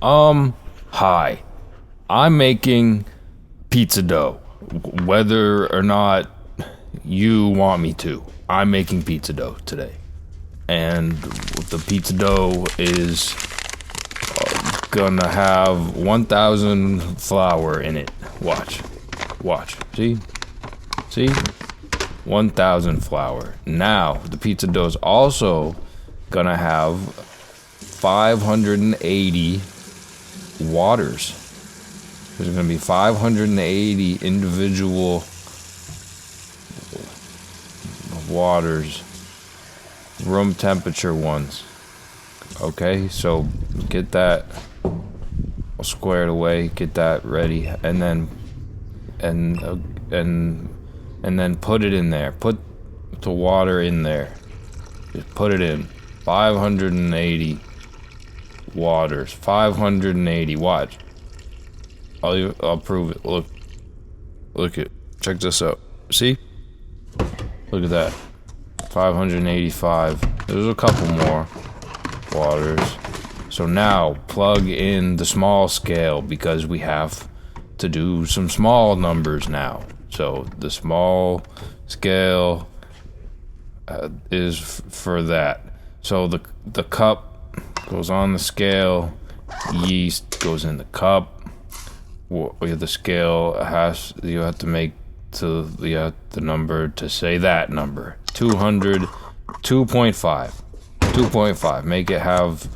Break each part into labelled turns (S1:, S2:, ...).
S1: Hi. I'm making pizza dough. Whether or not you want me to. I'm making pizza dough today. And the pizza dough is gonna have 1,000 flour in it. Watch. Watch. See? See? 1,000 flour. Now, the pizza dough is also gonna have 580 waters. There's gonna be 580 individual waters, room temperature ones. Okay, so get that squared away, get that ready, and then put it in there. Put the water in there. Just put it in. 580 waters. 580. Watch. I'll prove it. Look it. Check this out. See? Look at that. 585. There's a couple more waters. So now plug in the small scale because we have to do some small numbers now. So the small scale is for that. So the cup goes on the scale. Yeast goes in the cup. The scale you have to make the number to say that number. 200, 2.5. 2.5. Make it have,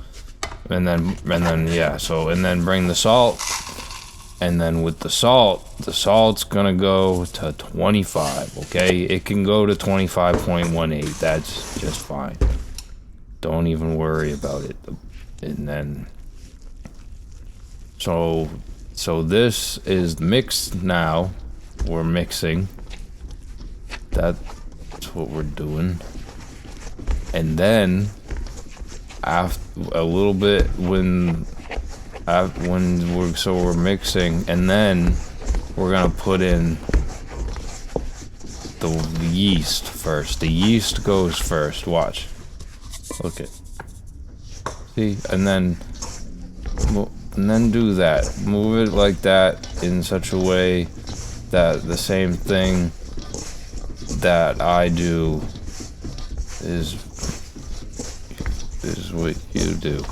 S1: and then yeah. So and then bring the salt. And then with the salt's gonna go to 25, okay? It can go to 25.18, that's just fine. Don't even worry about it. And then, so this is mixed now. We're mixing. That's what we're doing. And then, after a little bit when we're mixing, and then we're gonna put in the yeast first. The yeast goes first. Watch. Look it. See, and then do that. Move it like that in such a way that the same thing that I do is what you do.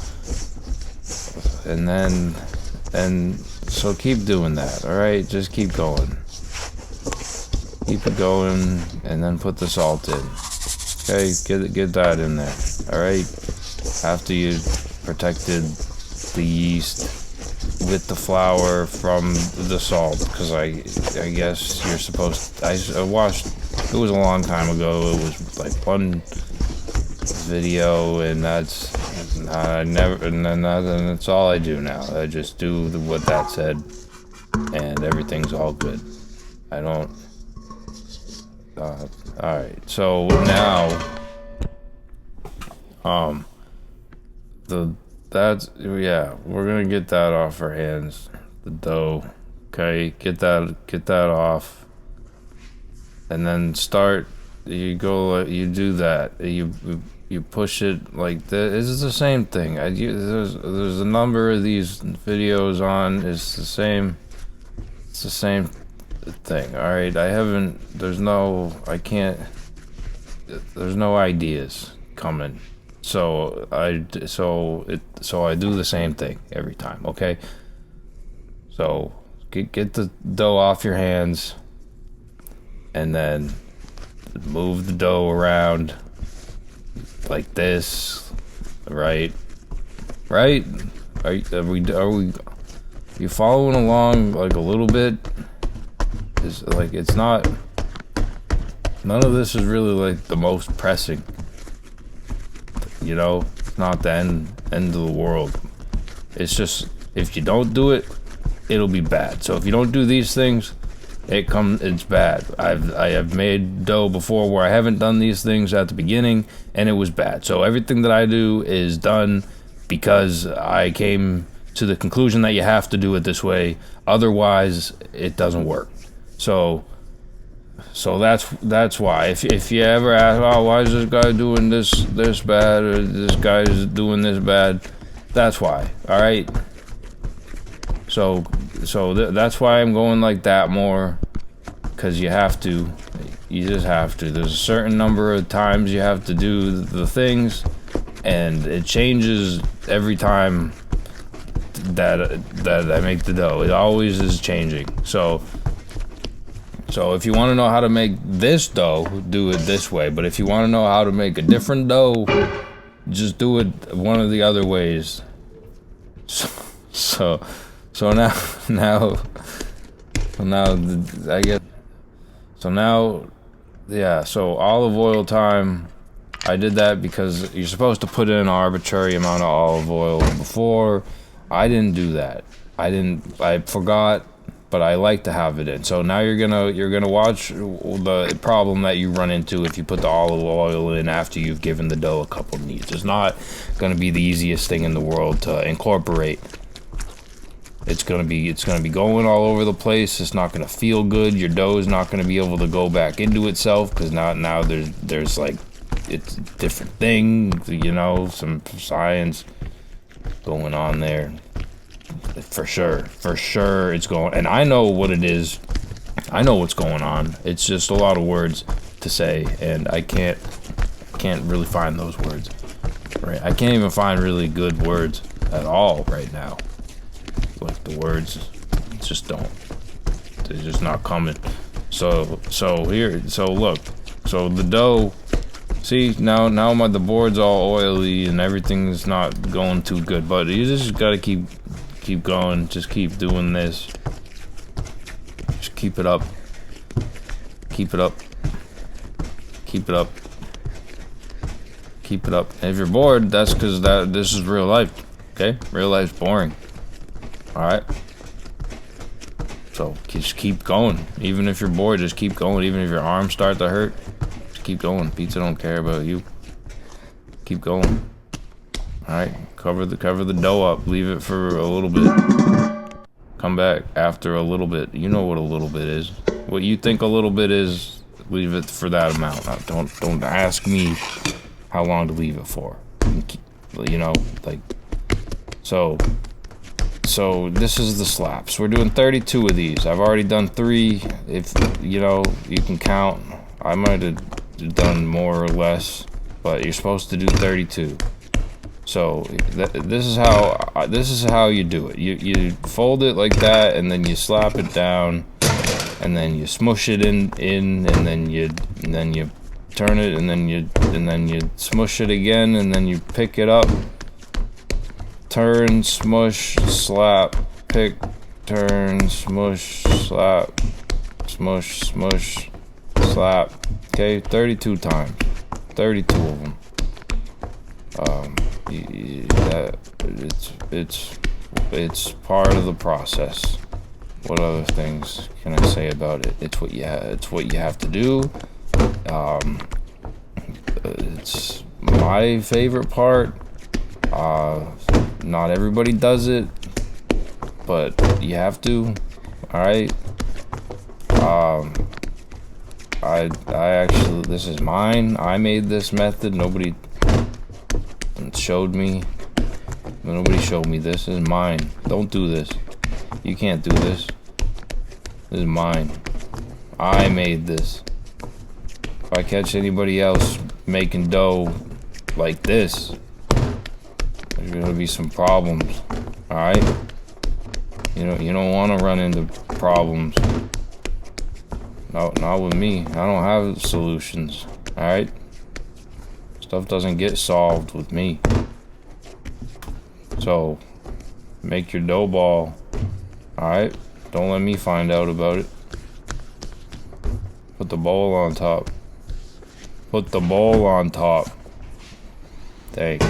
S1: And so keep doing that, alright? Just keep going. Keep it going, and then put the salt in. Okay, get that in there, alright? After you protected the yeast with the flour from the salt, because I guess you're supposed to, I watched, it was a long time ago, it was like one video, and that's that's all I do now. I just do what that said, and everything's all good. I don't. All right. So now, we're gonna get that off our hands. The dough. Okay, get that off, and then start. You do that. You push it like this. It's the same thing. There's a number of these videos on. It's the same thing. All right. There's no ideas coming. So I do the same thing every time. Okay. So get the dough off your hands, and then move the dough around. Like this, right? Are you following along like a little bit? It's not. None of this is really like the most pressing. You know, it's not the end of the world. It's just if you don't do it, it'll be bad. So if you don't do these things, it's bad. I have made dough before where I haven't done these things at the beginning, and it was bad. So everything that I do is done because I came to the conclusion that you have to do it this way. Otherwise, it doesn't work. So that's why. If you ever ask, oh, why is this guy doing this bad, or this guy is doing this bad, that's why. All right. That's why I'm going like that more, because you have to. You just have to. There's a certain number of times you have to do the things, and it changes every time that I make the dough. It always is changing. So if you want to know how to make this dough, do it this way. But if you want to know how to make a different dough, just do it one of the other ways. So now I guess. So now, yeah. So olive oil time. I did that because you're supposed to put in an arbitrary amount of olive oil before. I didn't do that. I forgot, but I like to have it in. So now you're gonna watch the problem that you run into if you put the olive oil in after you've given the dough a couple kneads. It's not gonna be the easiest thing in the world to incorporate. It's gonna be going all over the place. It's not gonna feel good. Your dough is not gonna be able to go back into itself because now there's like, it's a different thing, you know, some science going on there. For sure it's going, and I know what it is. I know what's going on. It's just a lot of words to say, and I can't really find those words. Right? I can't even find really good words at all right now. Like the words just don't. They're just not coming. So look. So the dough. See, now the board's all oily and everything's not going too good. But you just gotta keep going. Just keep doing this. Just keep it up. Keep it up. Keep it up. Keep it up. And if you're bored, that's because this is real life. Okay? Real life's boring. Alright? So just keep going. Even if you're bored, just keep going. Even if your arms start to hurt, just keep going. Pizza don't care about you. Keep going. Alright? Cover the dough up. Leave it for a little bit. Come back after a little bit. You know what a little bit is. What you think a little bit is, leave it for that amount. Now, don't ask me how long to leave it for. You know, like, so this is the slaps. We're doing 32 of these. I've already done 3. If you know, you can count. I might have done more or less, but you're supposed to do 32. So this is how you do it. You fold it like that, and then you slap it down, and then you smush it in, and then you turn it, and then you smush it again, and then you pick it up. Turn, smush, slap, pick, turn, smush, slap, smush, smush, slap. Okay, 32 times. 32 of them. It's part of the process. What other things can I say about it? It's what you have to do. It's my favorite part. Not everybody does it, but you have to. All right. I actually, this is mine. I made this method. Nobody showed me. Nobody showed me this. This is mine. Don't do this. You can't do this. This is mine. I made this. If I catch anybody else making dough like this, there's gonna be some problems. Alright? You don't wanna run into problems. No, not with me. I don't have solutions. Alright? Stuff doesn't get solved with me. So, make your dough ball. Alright? Don't let me find out about it. Put the bowl on top. Put the bowl on top. Thanks.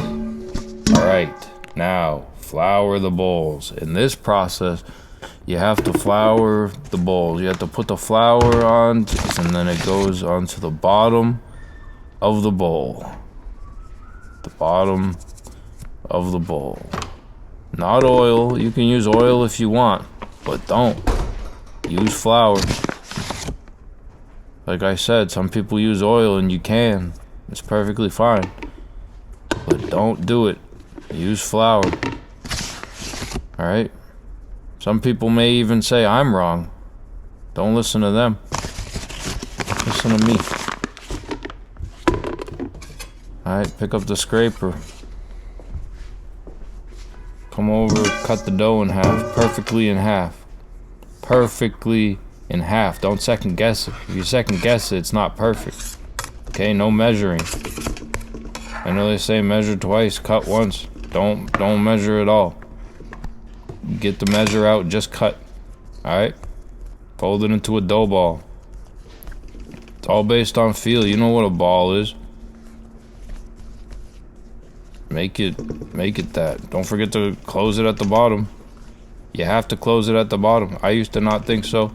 S1: Alright, now flour the bowls. In this process, you have to flour the bowls. You have to put the flour on, and then it goes onto the bottom of the bowl. The bottom of the bowl. Not oil. You can use oil if you want, but don't. Use flour. Like I said, some people use oil, and you can. It's perfectly fine. But don't do it. Use flour. Alright? Some people may even say I'm wrong. Don't listen to them. Listen to me. Alright, pick up the scraper. Come over, cut the dough in half. Perfectly in half. Perfectly in half. Don't second guess it. If you second guess it, it's not perfect. Okay, no measuring. I know they say measure twice, cut once. Don't measure at all. Get the measure out, just cut. Alright? Fold it into a dough ball. It's all based on feel. You know what a ball is. Make it that. Don't forget to close it at the bottom. You have to close it at the bottom. I used to not think so.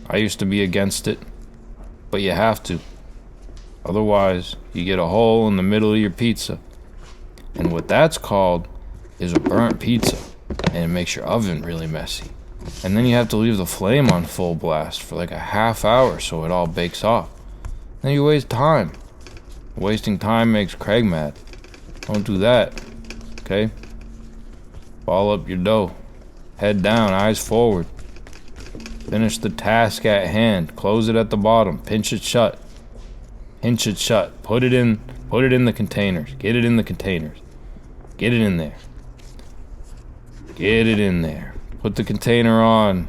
S1: I used to be against it. But you have to. Otherwise, you get a hole in the middle of your pizza. And what that's called is a burnt pizza. And it makes your oven really messy. And then you have to leave the flame on full blast for like a half hour so it all bakes off. Then you waste time. Wasting time makes Craig mad. Don't do that. Okay? Ball up your dough. Head down, eyes forward. Finish the task at hand. Close it at the bottom. Pinch it shut. Pinch it shut. Put it in the containers. Get it in the containers. Get it in there. Get it in there. Put the container on.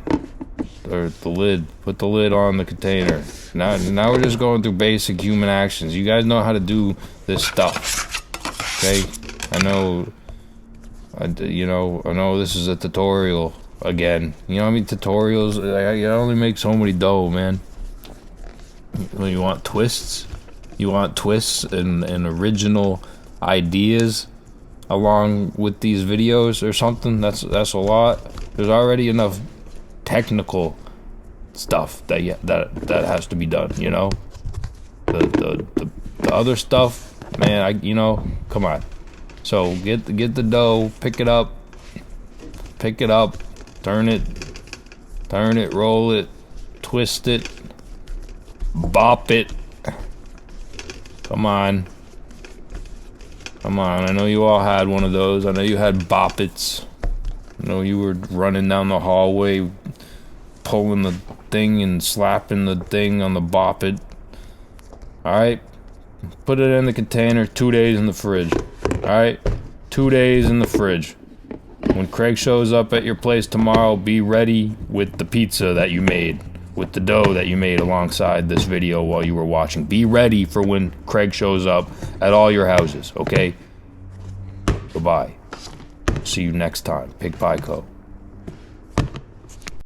S1: Or the lid. Put the lid on the container. Now we're just going through basic human actions. You guys know how to do this stuff. Okay? I know this is a tutorial again. You know what I mean? Tutorials, I only make so many dough, man. When you want twists? You want twists and original ideas along with these videos or something? That's a lot. There's already enough technical stuff that has to be done, you know? The other stuff, man, come on. So get the dough, pick it up, turn it, roll it, twist it, bop it. Come on. I know you all had one of those. I know you had bop-its. I know you were running down the hallway, pulling the thing and slapping the thing on the bop-it. Alright? Put it in the container, 2 days in the fridge. Alright? 2 days in the fridge. When Craig shows up at your place tomorrow, be ready with the pizza that you made. With the dough that you made alongside this video while you were watching. Be ready for when Craig shows up at all your houses, okay? Goodbye. See you next time. Pig Pie Co.